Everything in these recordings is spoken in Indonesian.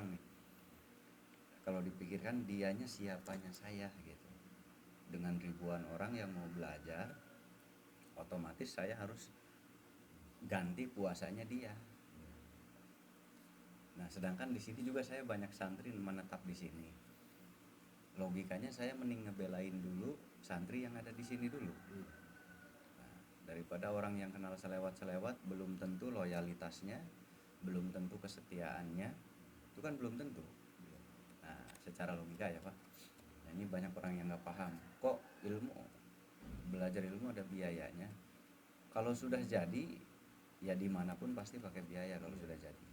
orang nih. Kalau dipikirkan dianya siapanya saya gitu. Dengan ribuan orang yang mau belajar, otomatis saya harus ganti puasanya dia. Nah, sedangkan di sini juga saya banyak santri menetap di sini. Logikanya saya mending ngebelain dulu santri yang ada di sini dulu. Nah, daripada orang yang kenal selewat-selewat belum tentu loyalitasnya, belum tentu kesetiaannya, itu kan belum tentu. Nah, secara logika ya Pak. Nah, ini banyak orang yang nggak paham. Kok belajar ilmu ada biayanya? Kalau sudah jadi, ya dimanapun pasti pakai biaya kalau sudah jadi.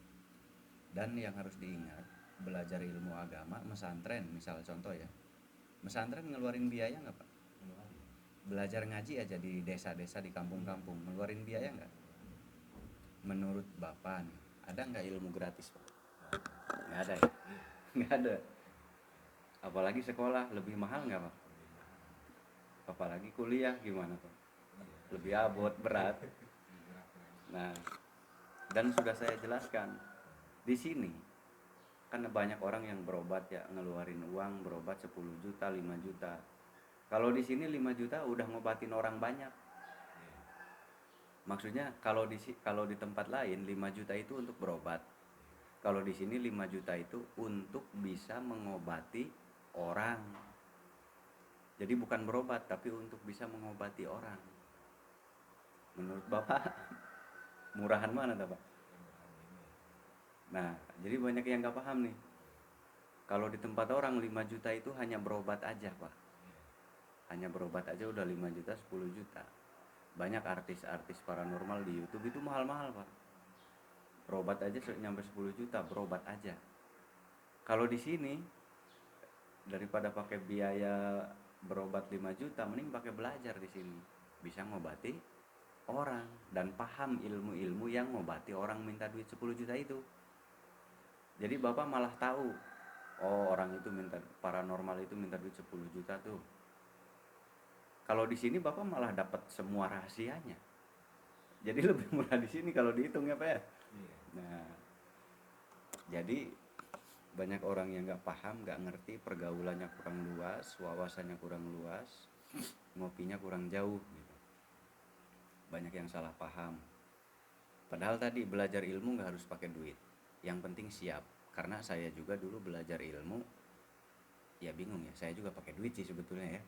Dan yang harus diingat, belajar ilmu agama, mesantren misal contoh ya, mesantren ngeluarin biaya nggak Pak? Belajar ngaji aja di desa-desa, di kampung-kampung, ngeluarin biaya nggak? Menurut Bapak nih, ada nggak ilmu gratis Pak? Nggak ada ya? Nggak ada. Apalagi sekolah, lebih mahal nggak Pak? Apalagi kuliah gimana Pak? Lebih abot, berat. Nah, dan sudah saya jelaskan, di sini kan banyak orang yang berobat ya, ngeluarin uang berobat 10 juta, 5 juta. Kalau di sini 5 juta udah ngobatin orang banyak. Maksudnya kalau di tempat lain 5 juta itu untuk berobat. Kalau di sini 5 juta itu untuk bisa mengobati orang. Jadi bukan berobat tapi untuk bisa mengobati orang. Menurut Bapak murahan mana Pak? Nah, jadi banyak yang nggak paham nih. Kalau di tempat orang 5 juta itu hanya berobat aja Pak. Hanya berobat aja udah 5 juta, 10 juta. Banyak artis-artis paranormal di YouTube itu mahal-mahal Pak. Berobat aja nyampe 10 juta, berobat aja. Kalau di sini daripada pakai biaya berobat 5 juta, mending pakai belajar di sini. Bisa ngobati orang dan paham ilmu-ilmu yang ngobati orang minta duit 10 juta itu. Jadi Bapak malah tahu, oh orang itu minta paranormal itu minta duit 10 juta tuh. Kalau di sini Bapak malah dapat semua rahasianya. Jadi lebih murah di sini kalau dihitung ya Pak ya. Nah, jadi banyak orang yang nggak paham, nggak ngerti, pergaulannya kurang luas, wawasannya kurang luas, ngopinya kurang jauh gitu. Banyak yang salah paham. Padahal tadi belajar ilmu nggak harus pakai duit. Yang penting siap. Karena saya juga dulu belajar ilmu, ya bingung ya. Saya juga pakai duit sih sebetulnya ya.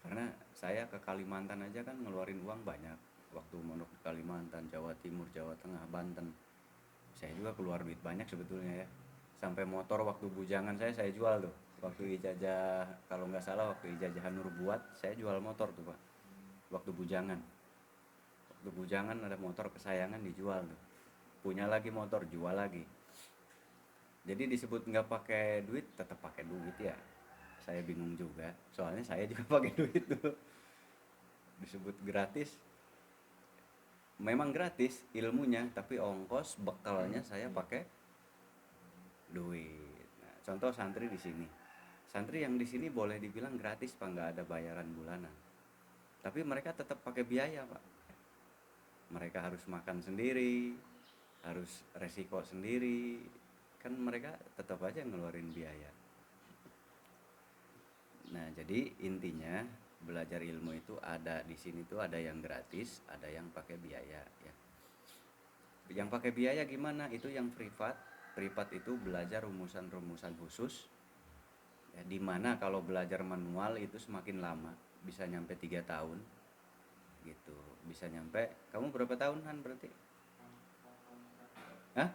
Karena saya ke Kalimantan aja kan ngeluarin uang banyak. Waktu mondok di Kalimantan, Jawa Timur, Jawa Tengah, Banten, saya juga keluar duit banyak sebetulnya ya. Sampai motor waktu bujangan saya jual tuh. Waktu ijazah, kalau nggak salah waktu ijazah Nur Buat, saya jual motor tuh Pak. Waktu bujangan. Waktu bujangan ada motor kesayangan dijual tuh. Punya lagi motor, jual lagi. Jadi disebut nggak pakai duit, tetap pakai duit ya. Saya bingung juga. Soalnya saya juga pakai duit tuh. Disebut gratis, memang gratis ilmunya, tapi ongkos bekalnya saya pakai duit. Nah, contoh santri di sini. Santri yang di sini boleh dibilang gratis Pak, nggak ada bayaran bulanan. Tapi mereka tetap pakai biaya Pak. Mereka harus makan sendiri, harus resiko sendiri. Kan mereka tetap aja ngeluarin biaya. Nah, jadi intinya belajar ilmu itu ada di sini tuh ada yang gratis, ada yang pakai biaya ya. Yang pakai biaya gimana? Itu yang privat. Privat itu belajar rumusan-rumusan khusus. Ya, dimana kalau belajar manual itu semakin lama, bisa nyampe 3 tahun gitu. Bisa nyampe, kamu berapa tahun Han berarti? Hah?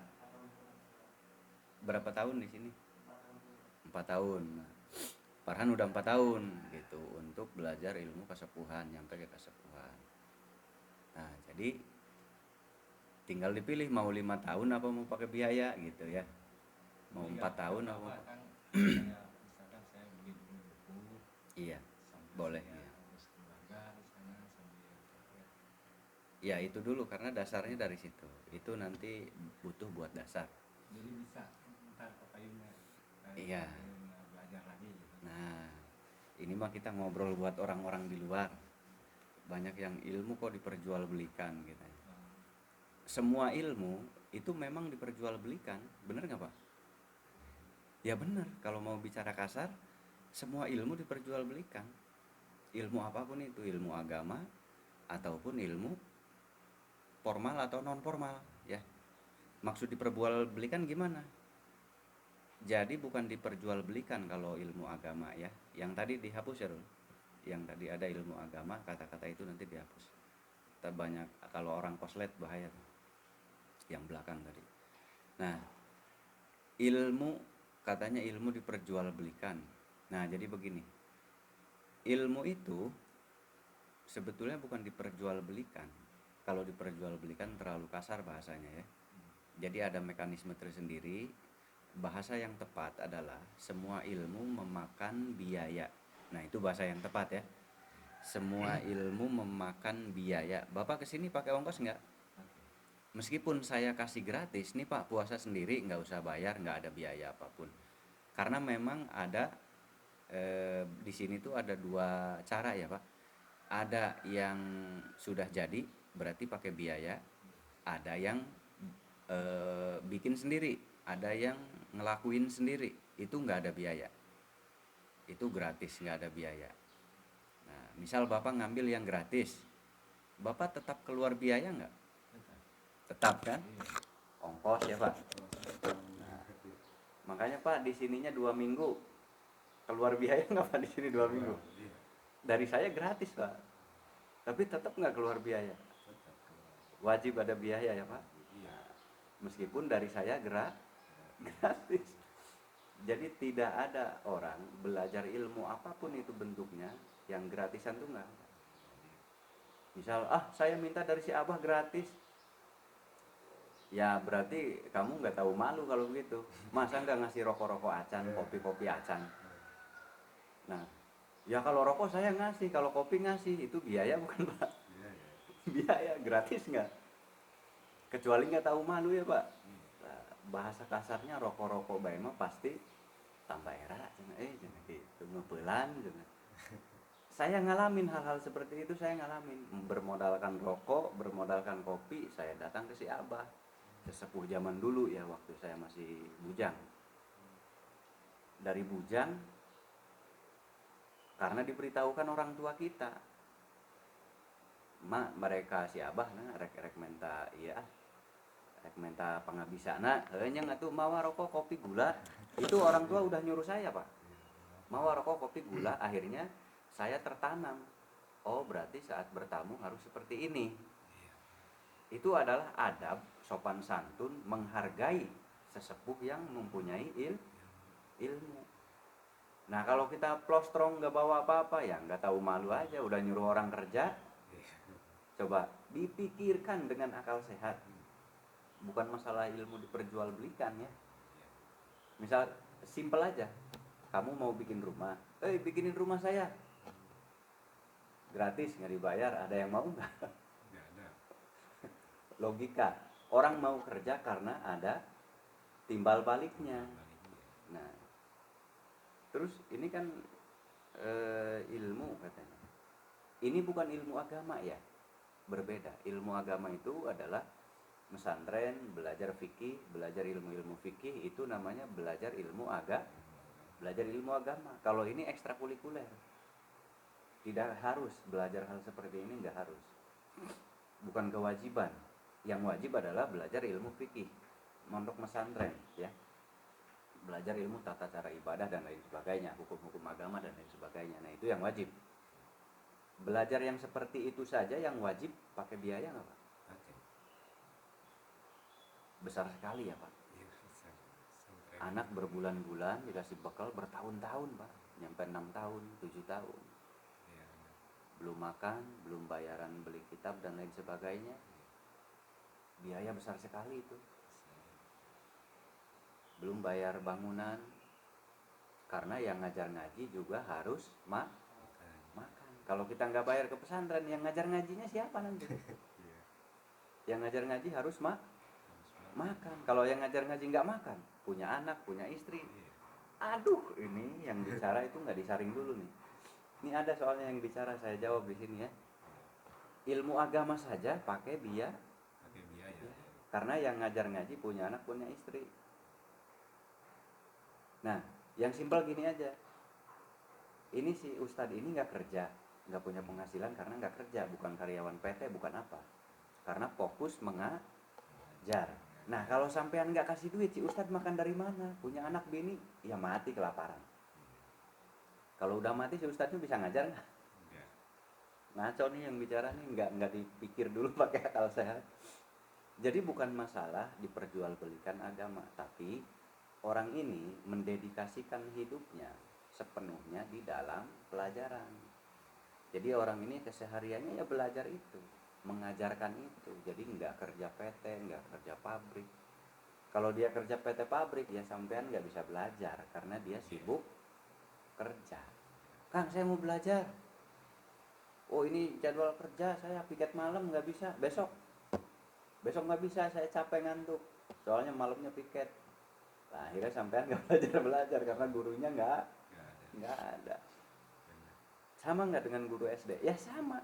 Berapa tahun di sini? 4 tahun. Nah, Farhan udah 4 tahun gitu untuk belajar ilmu kesepuhan, nyampe ke kesepuhan. Nah, jadi tinggal dipilih mau 5 tahun apa mau pakai biaya gitu ya. Mau 4 tahun apa? Kan misalkan saya beli buku Iya, sambil boleh saya ya. urus keluarga di sana sambil ya, Ya itu dulu karena dasarnya dari situ. Itu nanti butuh buat dasar. jadi bisa ntar kepayunnya Iya. belajar lagi gitu. Nah, ini mah kita ngobrol buat orang-orang di luar. Banyak yang ilmu kok diperjualbelikan gitu. Semua ilmu itu memang diperjualbelikan, bener nggak Pak? Ya benar, kalau mau bicara kasar, semua ilmu diperjualbelikan. Ilmu apapun itu, ilmu agama ataupun ilmu formal atau non formal, ya. Maksud diperjualbelikan gimana? Jadi bukan diperjualbelikan kalau ilmu agama, ya. Yang tadi dihapus ya, Rul. Yang tadi ada ilmu agama, kata-kata itu nanti dihapus. Banyak kalau orang koslet bahaya tuh. Yang belakang tadi. Nah, ilmu katanya ilmu diperjualbelikan. Nah, jadi begini. Ilmu itu sebetulnya bukan diperjualbelikan. Kalau diperjualbelikan terlalu kasar bahasanya, ya. Jadi ada mekanisme tersendiri. Bahasa yang tepat adalah semua ilmu memakan biaya. Nah, itu bahasa yang tepat, ya. Semua ilmu memakan biaya. Bapak kesini pakai ongkos nggak? Meskipun saya kasih gratis, nih Pak, puasa sendiri nggak usah bayar, nggak ada biaya apapun. Karena memang ada di sini tuh ada dua cara ya Pak. Ada yang sudah jadi, berarti pakai biaya. Ada yang bikin sendiri, ada yang ngelakuin sendiri, itu nggak ada biaya. Itu gratis, nggak ada biaya. Nah, misal Bapak ngambil yang gratis, Bapak tetap keluar biaya nggak? Tetap kan? Ongkos ya Pak. Nah, makanya Pak di sininya 2 minggu, keluar biaya nggak Pak di sini 2 minggu? Dari saya gratis Pak, tapi tetap nggak keluar biaya. Wajib ada biaya ya Pak. Meskipun dari saya gratis. Jadi tidak ada orang belajar ilmu apapun itu bentuknya yang gratisan tuh nggak. Misal saya minta dari si Abah gratis, ya berarti kamu nggak tahu malu kalau begitu. Masa nggak ngasih rokok-rokok acan, kopi-kopi acan. Nah, ya kalau rokok saya ngasih, kalau kopi ngasih, itu biaya bukan Pak? Biaya, gratis nggak? Kecuali nggak tahu malu ya Pak. Nah, bahasa kasarnya rokok-rokok bae mah pasti tambah era, jangan gitu, ngepelan, jangan. Saya ngalamin hal-hal seperti itu, saya ngalamin. Bermodalkan rokok, bermodalkan kopi, saya datang ke si Abah. Sesepuh zaman dulu ya, waktu saya masih bujang. Dari bujang, karena diberitahukan orang tua kita, mereka si Abah nah rek menta iya, rek menta pangabisana heunya atuh mawa rokok kopi gula. Itu orang tua udah nyuruh saya Pak, mawa rokok kopi gula. Akhirnya saya tertanam, oh berarti saat bertamu harus seperti ini. Itu adalah adab sopan santun, menghargai sesepuh yang mempunyai ilmu. Nah kalau kita plostrong nggak bawa apa-apa, ya nggak tahu malu aja, udah nyuruh orang kerja. Coba dipikirkan dengan akal sehat. Bukan masalah ilmu diperjualbelikan ya. Misal simpel aja, kamu mau bikin rumah, bikinin rumah saya gratis, nggak dibayar, ada yang mau nggak? Logika, orang mau kerja karena ada timbal baliknya. Nah, terus ini kan ilmu katanya. Ini bukan ilmu agama ya, berbeda. Ilmu agama itu adalah pesantren, belajar fikih, belajar ilmu-ilmu fikih, itu namanya belajar ilmu belajar ilmu agama. Kalau ini ekstrakurikuler, tidak harus belajar hal seperti ini, nggak harus. Bukan kewajiban. Yang wajib adalah belajar ilmu fikih, mondok pesantren, ya. Belajar ilmu tata cara ibadah dan lain sebagainya, hukum-hukum agama dan lain sebagainya. Nah itu yang wajib. Belajar yang seperti itu saja yang wajib pakai biaya nggak Pak? Besar sekali ya Pak. Anak berbulan-bulan dikasih bekal bertahun-tahun Pak, nyampe 6 tahun, 7 tahun. Belum makan, belum bayaran beli kitab dan lain sebagainya. Biaya besar sekali itu. Belum bayar bangunan, karena yang ngajar ngaji juga harus makan. Kalau kita nggak bayar ke pesantren, yang ngajar ngajinya siapa nanti? Yang ngajar ngaji harus makan. Kalau yang ngajar ngaji nggak makan, punya anak, punya istri. Aduh, ini yang bicara itu nggak disaring dulu nih. Ini ada soalnya yang bicara, saya jawab di sini ya. Ilmu agama saja pakai biaya. Karena yang ngajar ngaji punya anak, punya istri. Nah, yang simpel gini aja, ini si Ustadz ini nggak kerja, nggak punya penghasilan karena nggak kerja, bukan karyawan PT, bukan apa, karena fokus mengajar. Nah, kalau sampean nggak kasih duit, si Ustadz makan dari mana? Punya anak bini, ya mati kelaparan. Kalau udah mati si Ustadznya bisa ngajar nggak? Enggak. Ngaco nih yang bicara nih, nggak dipikir dulu pakai akal sehat. Jadi bukan masalah diperjualbelikan agama, tapi orang ini mendedikasikan hidupnya sepenuhnya di dalam pelajaran. Jadi orang ini kesehariannya ya belajar itu, mengajarkan itu. Jadi nggak kerja PT, nggak kerja pabrik. Kalau dia kerja PT pabrik ya sampean nggak bisa belajar karena dia sibuk kerja. Kang, saya mau belajar. Oh, ini jadwal kerja saya, piket malam nggak bisa. Besok nggak bisa, saya capek ngantuk. Soalnya malamnya piket. Nah, akhirnya sampean nggak belajar karena gurunya nggak ada. Sama nggak dengan guru SD? Ya sama.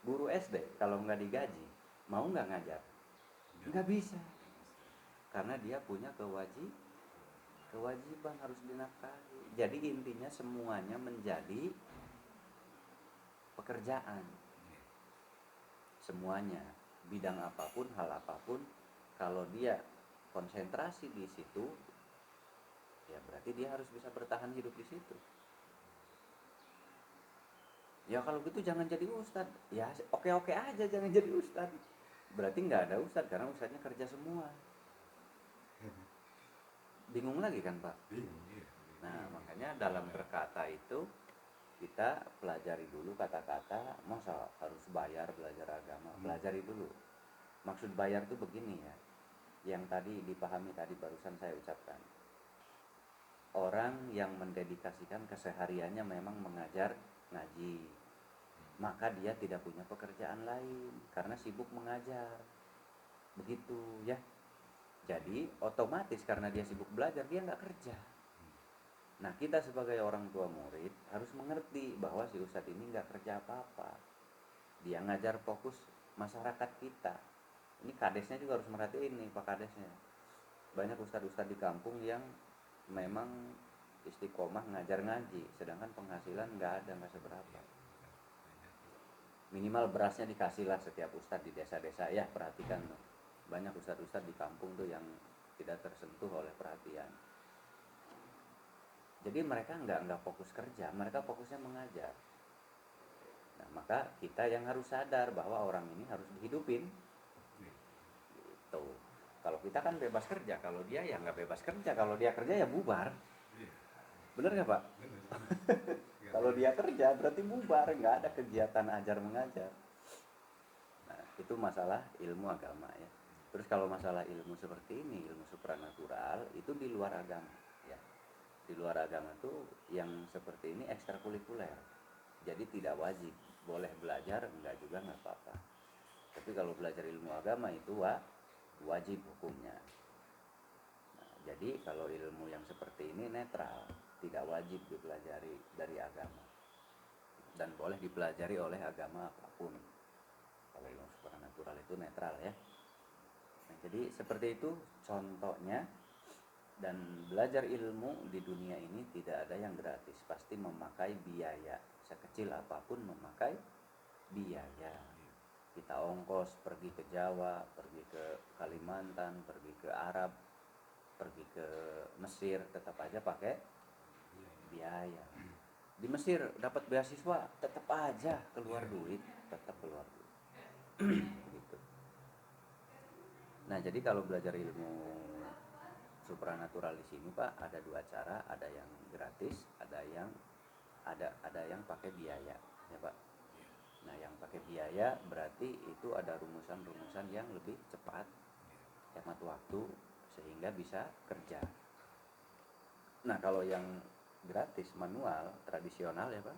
Guru SD kalau nggak digaji, mau nggak ngajar? Nggak bisa. Karena dia punya kewajiban harus dinafkahi. Jadi intinya semuanya menjadi pekerjaan. Semuanya, bidang apapun, hal apapun, kalau dia konsentrasi di situ, ya berarti dia harus bisa bertahan hidup di situ. Ya kalau gitu jangan jadi ustad. Ya oke-oke aja jangan jadi ustad. Berarti nggak ada ustad karena ustadnya kerja semua. Bingung lagi kan Pak? Bingung, iya. Nah makanya dalam berkata itu kita pelajari dulu kata-kata. Masa harus bayar belajar agama? Pelajari dulu. Maksud bayar itu begini ya, yang tadi dipahami tadi barusan saya ucapkan. Orang yang mendedikasikan kesehariannya memang mengajar ngaji, maka dia tidak punya pekerjaan lain karena sibuk mengajar. Begitu ya. Jadi otomatis karena dia sibuk belajar dia nggak kerja. Nah kita sebagai orang tua murid harus mengerti bahwa si ustadz ini nggak kerja apa-apa. Dia ngajar fokus masyarakat kita. Ini kadesnya juga harus merhatiin nih Pak kadesnya. Banyak ustadz-ustadz di kampung yang memang istiqomah ngajar ngaji, sedangkan penghasilan nggak seberapa. Minimal berasnya dikasihlah setiap ustadz di desa-desa ya, perhatikan tuh. Banyak ustadz-ustadz di kampung tuh yang tidak tersentuh oleh perhatian. Jadi mereka nggak fokus kerja, mereka fokusnya mengajar. Nah maka kita yang harus sadar bahwa orang ini harus dihidupin. Gitu. Kalau kita kan bebas kerja, kalau dia ya nggak bebas kerja. Kalau dia kerja ya bubar. Bener nggak Pak? Kalau dia kerja berarti bubar, nggak ada kegiatan ajar mengajar. Nah itu masalah ilmu agama ya. Terus kalau masalah ilmu seperti ini, ilmu supranatural itu di luar agama ya. Di luar agama tuh yang seperti ini ekstrakurikuler. Jadi tidak wajib, boleh belajar, enggak juga nggak apa-apa. Tapi kalau belajar ilmu agama itu wajib hukumnya. Nah, jadi kalau ilmu yang seperti ini netral, tidak wajib dipelajari dari agama dan boleh dipelajari oleh agama apapun. Kalau ilmu supranatural itu netral ya. Nah, jadi seperti itu contohnya. Dan belajar ilmu di dunia ini tidak ada yang gratis, pasti memakai biaya. Sekecil apapun memakai biaya. Kita ongkos pergi ke Jawa, pergi ke Kalimantan, pergi ke Arab, pergi ke Mesir, tetap aja pakai biaya. Di Mesir dapat beasiswa, tetap aja keluar duit, tetap keluar duit. Gitu. Nah jadi kalau belajar ilmu supranatural di sini Pak ada dua cara, ada yang gratis, ada yang pakai biaya ya Pak. Nah yang pakai biaya berarti itu ada rumusan-rumusan yang lebih cepat, hemat waktu sehingga bisa kerja. Nah kalau yang gratis manual tradisional ya Pak,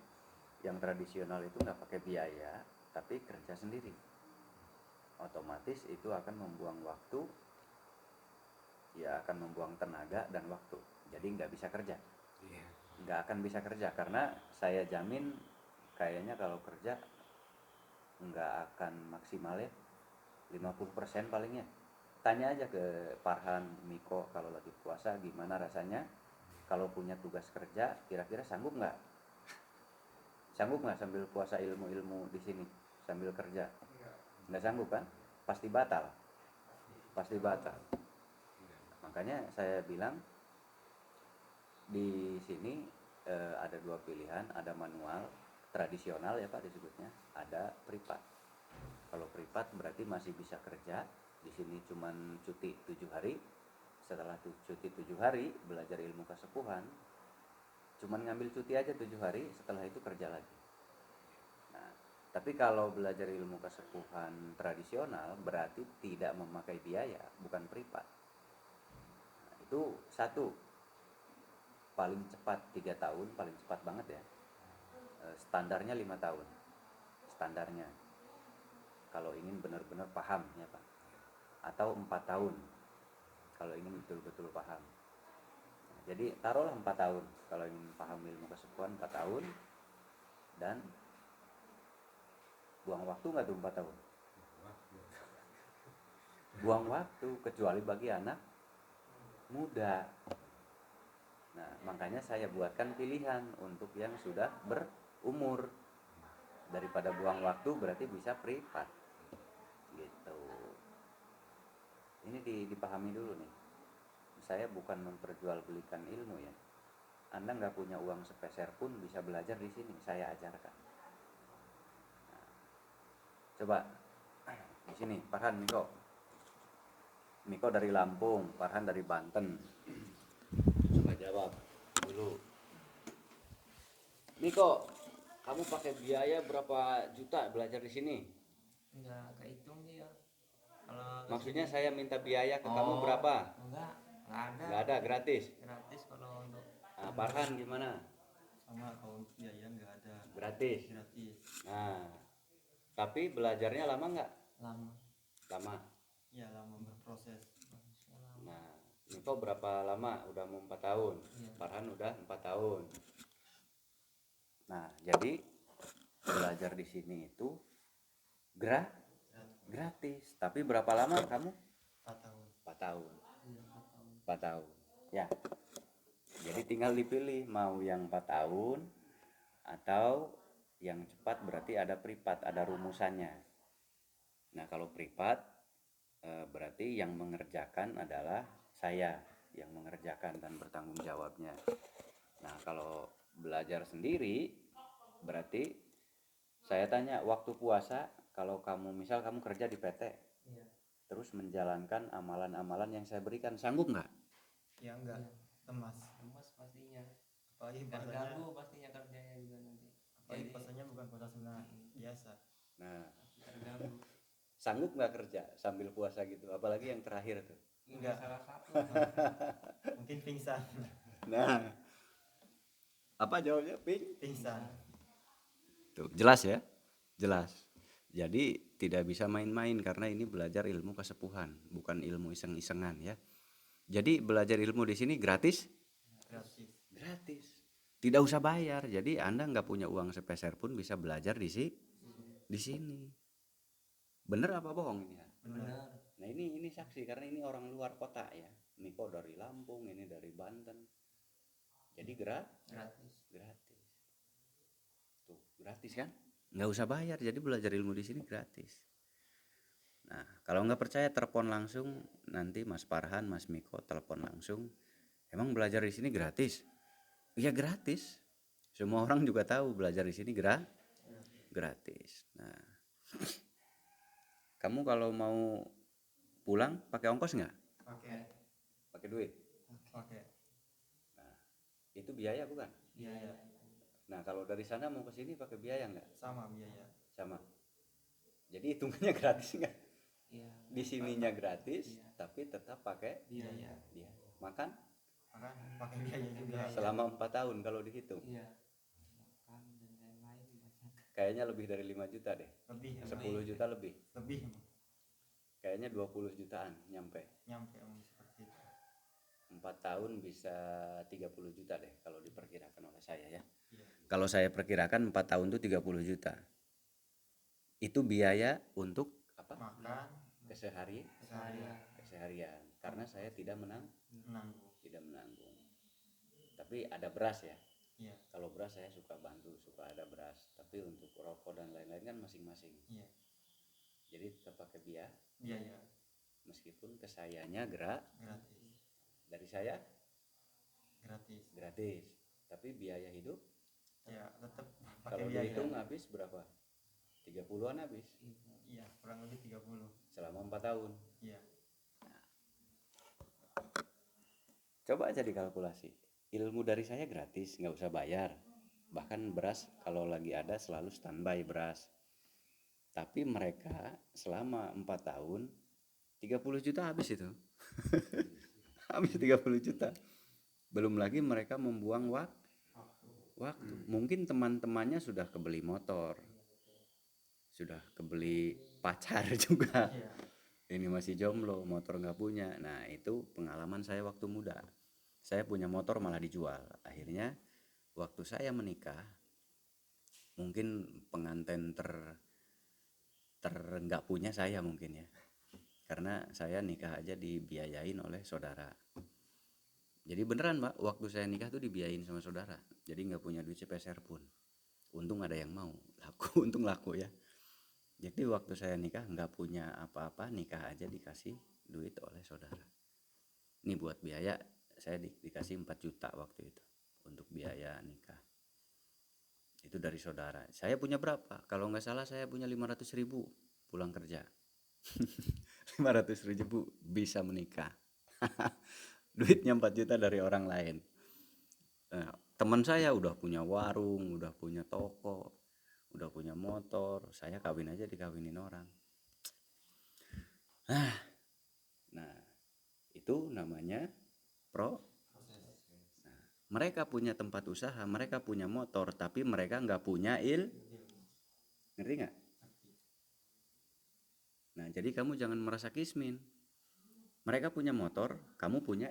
yang tradisional itu nggak pakai biaya tapi kerja sendiri, otomatis itu akan membuang waktu, ya akan membuang tenaga dan waktu, jadi nggak bisa kerja, nggak akan bisa kerja karena saya jamin kayaknya kalau kerja nggak akan maksimal ya, 50% palingnya. Tanya aja ke Farhan, Miko kalau lagi puasa gimana rasanya kalau punya tugas kerja, kira-kira sanggup nggak sambil puasa ilmu-ilmu di sini sambil kerja? Nggak sanggup kan? Pasti batal. Makanya saya bilang di sini ada dua pilihan, ada manual tradisional ya Pak disebutnya, ada privat. Kalau privat berarti masih bisa kerja, di sini cuman cuti 7 hari. Setelah cuti 7 hari belajar ilmu kesepuhan, cuman ngambil cuti aja 7 hari, setelah itu kerja lagi. Nah, tapi kalau belajar ilmu kesepuhan tradisional berarti tidak memakai biaya, bukan privat. Nah, itu satu, paling cepat 3 tahun, paling cepat banget ya. Standarnya 5 tahun. Standarnya. Kalau ingin benar-benar paham ya Pak. Atau 4 tahun. Kalau ingin betul-betul paham. Nah, jadi taruhlah 4 tahun. Kalau ingin paham ilmu kesepuhan 4 tahun. Dan buang waktu nggak tuh 4 tahun? Buang waktu, kecuali bagi anak muda. Nah, makanya saya buatkan pilihan untuk yang sudah berumur. Daripada buang waktu berarti bisa privat. Gitu. Ini dipahami dulu nih. Saya bukan memperjualbelikan ilmu ya. Anda nggak punya uang sepeser pun bisa belajar di sini. Saya ajarkan. Nah, coba di sini, Farhan, Miko dari Lampung, Farhan dari Banten. Coba jawab dulu. Miko, kamu pakai biaya berapa juta belajar di sini? Enggak kehitung sih ya. Kalau Maksudnya kesini, saya minta biaya ke kamu berapa? enggak ada. Nggak ada, gratis. Gratis kalau untuk Nah, Farhan gimana? Sama, kalau untuk biaya nggak ada, Gratis. gratis. Nah, tapi belajarnya lama nggak? lama. Lama. Ya, lama berproses. Lama. Nah, Miko berapa lama? Udah mau 4 tahun. Iya. Farhan udah 4 tahun. Nah, jadi belajar di sini itu gratis. Tapi berapa lama kamu? 4 tahun. 4 tahun. Iya, 4 tahun. 4 tahun. Ya. Jadi tinggal dipilih mau yang 4 tahun atau yang cepat, berarti ada privat, ada rumusannya. Nah, kalau privat berarti yang mengerjakan adalah saya yang mengerjakan dan bertanggung jawabnya. Nah, kalau belajar sendiri berarti saya tanya waktu puasa, kalau misal kamu kerja di PT, Iya. terus menjalankan amalan-amalan yang saya berikan, sanggup nggak? Ya enggak, Iya. lemas. Lemas pastinya. Apalagi puasanya, Terganggu pastinya kerjanya juga nanti. apalagi Jadi, puasanya bukan puasa sunnah biasa. Nah, terganggu. sanggup nggak kerja sambil puasa gitu, apalagi yang terakhir tuh? Enggak Enggak. salah satu. Mungkin pingsan. Nah, apa jawabnya? Pingsan. Tuh, jelas ya? Jelas. Jadi tidak bisa main-main karena ini belajar ilmu kesepuhan, bukan ilmu iseng-isengan ya. Jadi belajar ilmu di sini gratis? Gratis. Gratis. Tidak usah bayar. Jadi Anda nggak punya uang sepeser pun bisa belajar di sini. Bener apa bohong ini? Benar. Nah, ini saksi karena ini orang luar kota ya. Miko dari Lampung, ini dari Banten. Jadi Gratis. gratis. Tuh, gratis kan? Nggak usah bayar. Jadi belajar ilmu di sini gratis. Nah, kalau nggak percaya telepon langsung, nanti Mas Farhan, Mas Miko telepon langsung. Emang belajar di sini gratis? Iya gratis. Semua orang juga tahu belajar di sini gratis. Nah, kamu kalau mau pulang pakai ongkos nggak? Pakai. Pakai duit? Pakai. Nah, itu biaya bukan? Biaya. Nah, kalau dari sana mau ke sini pakai biaya nggak? Sama biaya. Sama. Jadi hitungannya gratis nggak? Iya. Di sininya gratis, Iya. tapi tetap pakai Biaya. biaya. Makan Makan pakai biaya juga. selama 4 tahun kalau dihitung. Iya. Makan dan lain-lain banyak. Kayaknya lebih dari 5 juta deh. Lebih. 10 juta lebih. Lebih. Kayaknya 20 jutaan nyampe. Nyampe seperti itu. 4 tahun bisa 30 juta deh kalau diperkirakan oleh saya ya. Iya. Kalau saya perkirakan 4 tahun itu 30 juta. Itu biaya untuk apa? Makan. Seharian. Keseharian. Karena saya tidak Menanggung. menanggung. Tapi ada beras ya. Iya. Kalau beras saya suka bantu, suka ada beras. Tapi untuk rokok dan lain-lain kan masing-masing. Iya. Jadi tetap pakai Biaya meskipun ke sayanya gerak, gratis. dari saya Gratis. gratis. Tapi biaya hidup Ya tetap pakai kalau biaya. dihitung habis berapa? 30-an habis Iya, kurang lebih 30. selama 4 tahun. Iya. Coba aja dikalkulasi. Ilmu dari saya gratis, nggak usah bayar. Bahkan beras kalau lagi ada selalu standby beras. Tapi mereka selama 4 tahun 30 juta habis itu. Habis 30 juta. Belum lagi mereka membuang waktu. Mungkin teman-temannya sudah kebeli motor. Sudah kebeli pacar juga. Iya. Ini masih jomblo, motor nggak punya. Nah itu pengalaman saya waktu muda. Saya punya motor malah dijual. Akhirnya waktu saya menikah, mungkin pengantin nggak punya saya mungkin ya. Karena saya nikah aja dibiayain oleh saudara. Jadi beneran Mbak, waktu saya nikah tuh dibiayain sama saudara. Jadi nggak punya duit sepeser pun. Untung ada yang mau, laku, untung laku ya. Jadi waktu saya nikah nggak punya apa-apa, nikah aja dikasih duit oleh saudara. Ini buat biaya, saya dikasih 4 juta waktu itu untuk biaya nikah. Itu dari saudara. Saya punya berapa? Kalau nggak salah saya punya 500.000 pulang kerja. 500.000 bisa menikah. Duitnya 4 juta dari orang lain. Nah, teman saya udah punya warung, udah punya toko, udah punya motor, saya kawin aja dikawinin orang. Nah, itu namanya mereka punya tempat usaha, mereka punya motor, tapi mereka nggak punya ngerti nggak? Nah, jadi kamu jangan merasa kismin. Mereka punya motor, kamu punya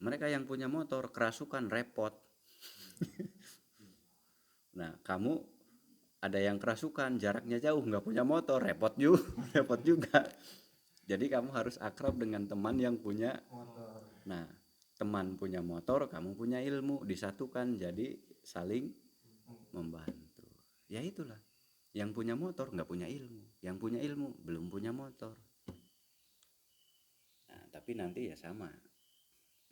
mereka yang punya motor kerasukan repot. Nah, kamu ada yang kerasukan jaraknya jauh nggak punya motor repot juga. Repot juga. Jadi kamu harus akrab dengan teman yang punya Motor. Nah, teman punya motor, kamu punya ilmu, disatukan jadi saling membantu. Ya itulah. Yang punya motor nggak punya ilmu, yang punya ilmu belum punya motor. Nah, tapi nanti ya sama.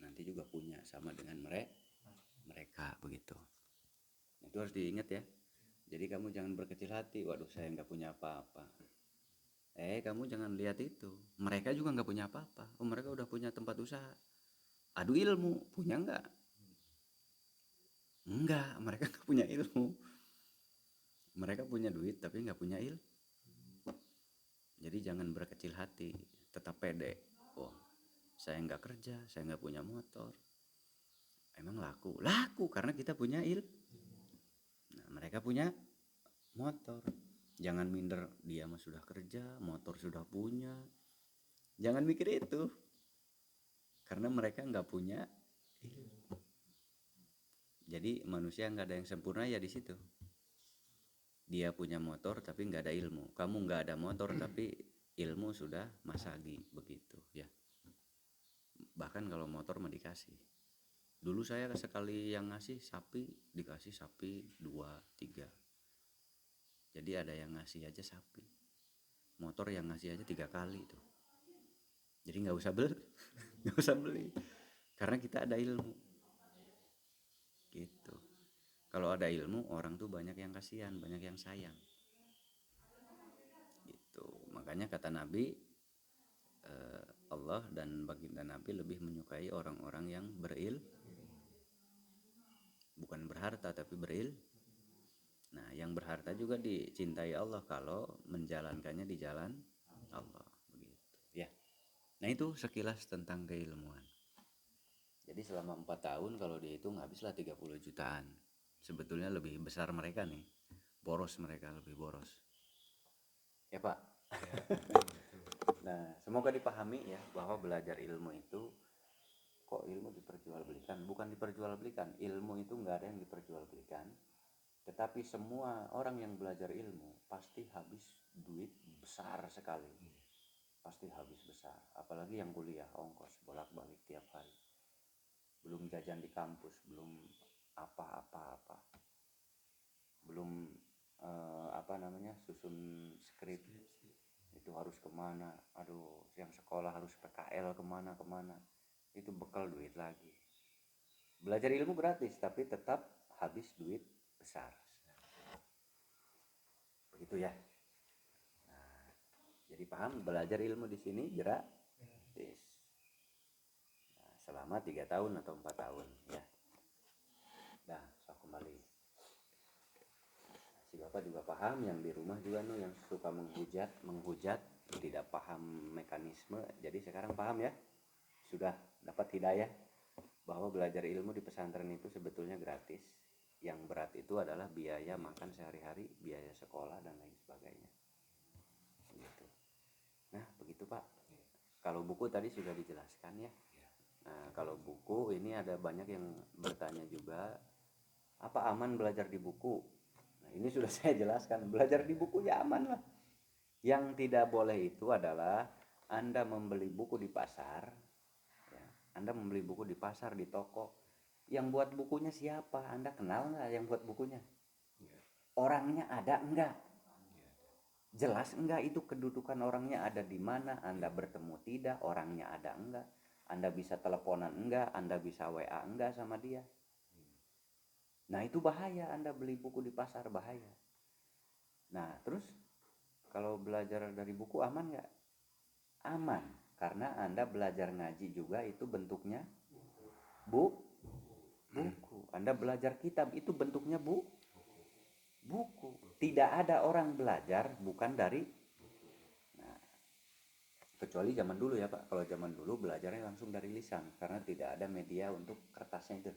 Nanti juga punya sama dengan mereka begitu. Itu harus diingat ya. Jadi kamu jangan berkecil hati, waduh saya nggak punya apa-apa. Kamu jangan lihat itu. Mereka juga nggak punya apa-apa. Oh, mereka udah punya tempat usaha. Adu ilmu, punya nggak? Enggak, mereka nggak punya ilmu. Mereka punya duit tapi nggak punya ilmu. Jadi jangan berkecil hati, tetap pede. Oh, saya nggak kerja, saya nggak punya motor. Emang laku? Laku karena kita punya Nah, mereka punya motor. Jangan minder, dia mah sudah kerja, motor sudah punya. Jangan mikir itu. Karena mereka nggak punya ilmu. Jadi manusia nggak ada yang sempurna ya di situ. Dia punya motor tapi nggak ada ilmu. Kamu nggak ada motor tapi ilmu sudah masagi begitu ya. Bahkan kalau motor mah dikasih. Dulu saya sekali yang ngasih sapi dikasih sapi 2, 3. Jadi ada yang ngasih aja sapi. Motor yang ngasih aja 3 kali tuh. Jadi nggak usah beli, nggak usah beli. Karena kita ada ilmu. Gitu. Kalau ada ilmu orang tuh banyak yang kasihan, banyak yang sayang. Gitu. Makanya kata Nabi Allah dan baginda Nabi lebih menyukai orang-orang yang bukan berharta tapi Nah, yang berharta juga dicintai Allah kalau menjalankannya di jalan Allah begitu ya. Nah, itu sekilas tentang keilmuan. Jadi selama 4 tahun kalau dihitung habislah 30 jutaan. Sebetulnya lebih besar mereka nih. Boros mereka lebih boros. Ya, Pak. Nah, semoga dipahami ya bahwa belajar ilmu itu kok ilmu diperjualbelikan? Bukan diperjualbelikan, ilmu itu nggak ada yang diperjualbelikan. Tetapi semua orang yang belajar ilmu pasti habis duit besar sekali. Pasti habis besar. Apalagi yang kuliah ongkos bolak-balik tiap hari. belum jajan di kampus, belum apa-apa-apa, belum susun skrip, itu harus kemana, aduh, yang sekolah harus PKL kemana-kemana, itu bekal duit lagi. Belajar ilmu gratis tapi tetap habis duit besar, begitu ya. Jadi paham, belajar ilmu di sini gratis. Nah, selama 3 tahun atau 4 tahun ya. Nah, so kembali. Si Bapak juga paham, yang di rumah juga yang suka menghujat, tidak paham mekanisme. Jadi sekarang paham ya. Sudah dapat hidayah bahwa belajar ilmu di pesantren itu sebetulnya gratis. Yang berat itu adalah biaya makan sehari-hari, biaya sekolah dan lain sebagainya. Gitu. Nah, begitu Pak. Kalau buku tadi sudah dijelaskan ya. Nah, kalau buku ini ada banyak yang bertanya juga, apa aman belajar di buku? Nah, ini sudah saya jelaskan, belajar di buku ya aman lah. Yang tidak boleh itu adalah Anda membeli buku di pasar, ya. Anda membeli buku di pasar, di toko. Yang buat bukunya siapa? Anda kenal nggak yang buat bukunya? Orangnya ada enggak? Jelas enggak itu kedudukan orangnya ada di mana? Anda bertemu tidak? Orangnya ada enggak? Anda bisa teleponan enggak? Anda bisa WA enggak sama dia? Nah, itu bahaya, Anda beli buku di pasar, bahaya. Nah, terus kalau belajar dari buku aman nggak? Aman, karena Anda belajar ngaji juga itu bentuknya buku. Anda belajar kitab itu bentuknya buku. Tidak ada orang belajar bukan dari, nah, kecuali zaman dulu ya Pak. Kalau zaman dulu belajarnya langsung dari lisan, karena tidak ada media untuk kertasnya itu.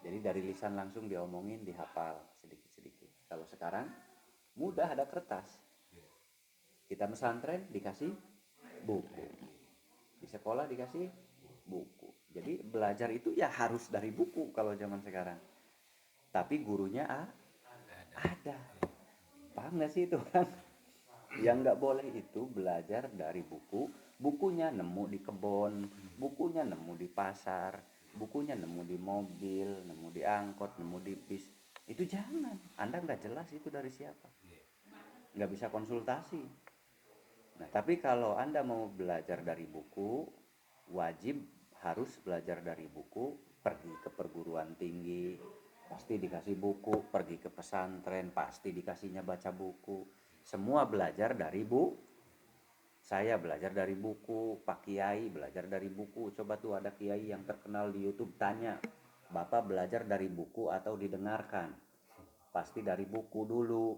Jadi dari lisan langsung diomongin, dihafal sedikit-sedikit. Kalau sekarang mudah, ada kertas. Kita pesantren dikasih buku, di sekolah dikasih buku. Jadi belajar itu ya harus dari buku kalau zaman sekarang. Tapi gurunya ada. Paham nggak sih itu kan? Yang nggak boleh itu belajar dari buku. Bukunya nemu di kebun, bukunya nemu di pasar, bukunya nemu di mobil, nemu di angkot, nemu di bis. Itu jangan. Anda nggak jelas itu dari siapa. Nggak bisa konsultasi. Nah, tapi kalau Anda mau belajar dari buku, wajib harus belajar dari buku. Pergi ke perguruan tinggi, pasti dikasih buku. Pergi ke pesantren, pasti dikasihnya baca buku. Semua belajar dari buku. Saya belajar dari buku, Pak Kiai belajar dari buku. Coba tuh ada kiai yang terkenal di YouTube, tanya, Bapak belajar dari buku atau didengarkan? Pasti dari buku dulu.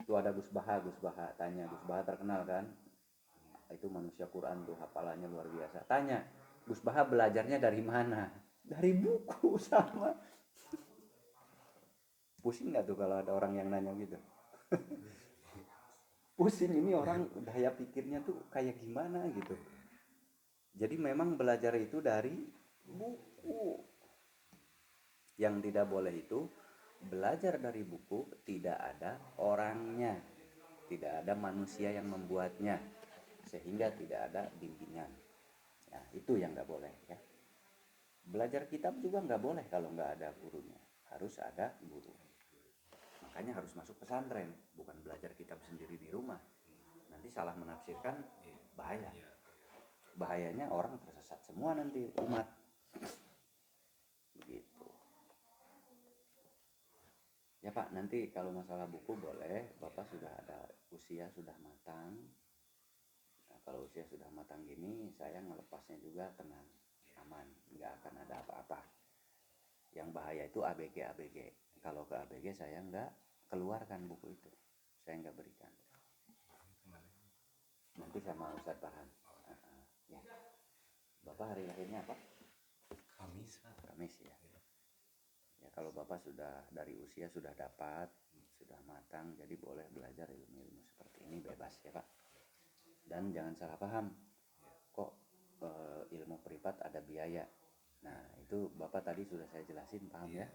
Itu ada Gus Baha, tanya, Gus Baha terkenal kan? Itu manusia Quran tuh, hafalannya luar biasa. Tanya, Gus Baha belajarnya dari mana? Dari buku. Sama. Pusing nggak tuh kalau ada orang yang nanya gitu? Pusing, ini orang daya pikirnya tuh kayak gimana gitu. Jadi memang belajar itu dari buku. Yang tidak boleh itu belajar dari buku, tidak ada orangnya, tidak ada manusia yang membuatnya, sehingga tidak ada bimbingan. Nah, itu yang nggak boleh ya. Belajar kitab juga nggak boleh kalau nggak ada gurunya, harus ada guru. Makanya harus masuk pesantren, bukan belajar kitab sendiri di rumah. Nanti salah menafsirkan, bahaya. Bahayanya orang tersesat semua nanti, umat. Begitu. Ya Pak, nanti kalau masalah buku boleh, Bapak sudah ada usia sudah matang. Nah, kalau usia sudah matang gini, saya ngelepasnya juga tenang, aman, nggak akan ada apa-apa. Yang bahaya itu ABG. Kalau ke ABG saya nggak keluarkan buku itu, saya nggak berikan. Nanti sama Ustadz Farhan. Ya. Bapak hari lahirnya apa? Kamis ya. Ya, kalau Bapak sudah dari usia sudah dapat, sudah matang, jadi boleh belajar ilmu-ilmu seperti ini bebas ya Pak. Dan jangan salah paham, kok ilmu privat ada biaya. Nah, itu Bapak tadi sudah saya jelasin, paham ya?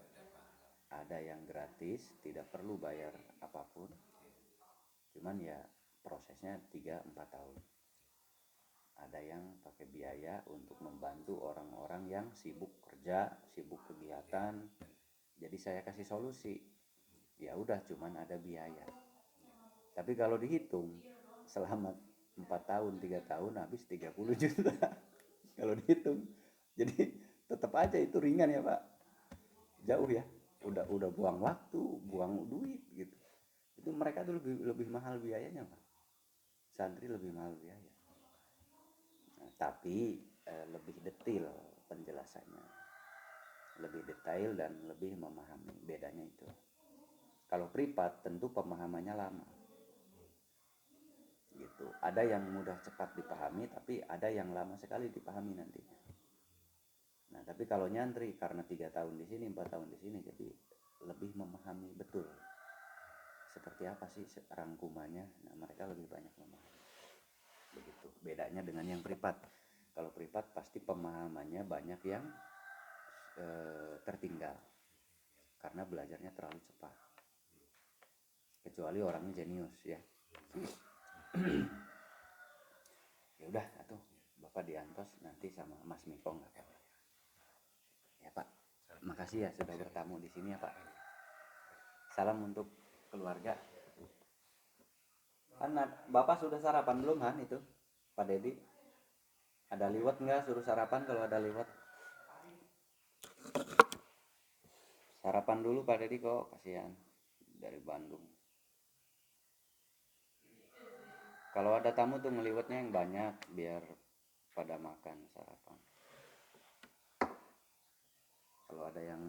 Ada yang gratis, tidak perlu bayar apapun. Cuman ya prosesnya 3-4 tahun. ada yang pakai biaya untuk membantu orang-orang yang sibuk kerja, sibuk kegiatan. Jadi saya kasih solusi, ya udah cuman ada biaya. Tapi kalau dihitung selama 4 tahun, 3 tahun habis 30 juta. Kalau dihitung. Jadi tetap aja itu ringan ya Pak. Jauh ya. Udah buang waktu, buang duit gitu. Itu mereka tuh lebih mahal biayanya Pak. Santri lebih mahal biaya. Nah, tapi lebih detail penjelasannya. Lebih detail dan lebih memahami, bedanya itu. Kalau privat tentu pemahamannya lama. Gitu. Ada yang mudah cepat dipahami, tapi ada yang lama sekali dipahami nantinya. Nah, tapi kalau nyantri karena 3 tahun di sini, 4 tahun di sini, jadi lebih memahami betul seperti apa sih rangkumannya. Nah, mereka lebih banyak memahami. Begitu. Bedanya dengan yang privat. Kalau privat pasti pemahamannya banyak yang tertinggal karena belajarnya terlalu cepat. Kecuali orangnya jenius ya. Ya udah atuh Bapak diantos nanti sama Mas Miko nggak apa-apa. Ya Pak, makasih ya sudah bertamu di sini ya Pak. Salam untuk keluarga. Bapak sudah sarapan belum Han itu? Pak Dedi? Ada liwet nggak? Suruh sarapan kalau ada liwet. Sarapan dulu Pak Dedi kok, kasihan dari Bandung. Kalau ada tamu tuh ngeliwetnya yang banyak biar pada makan sarapan. Kalau ada yang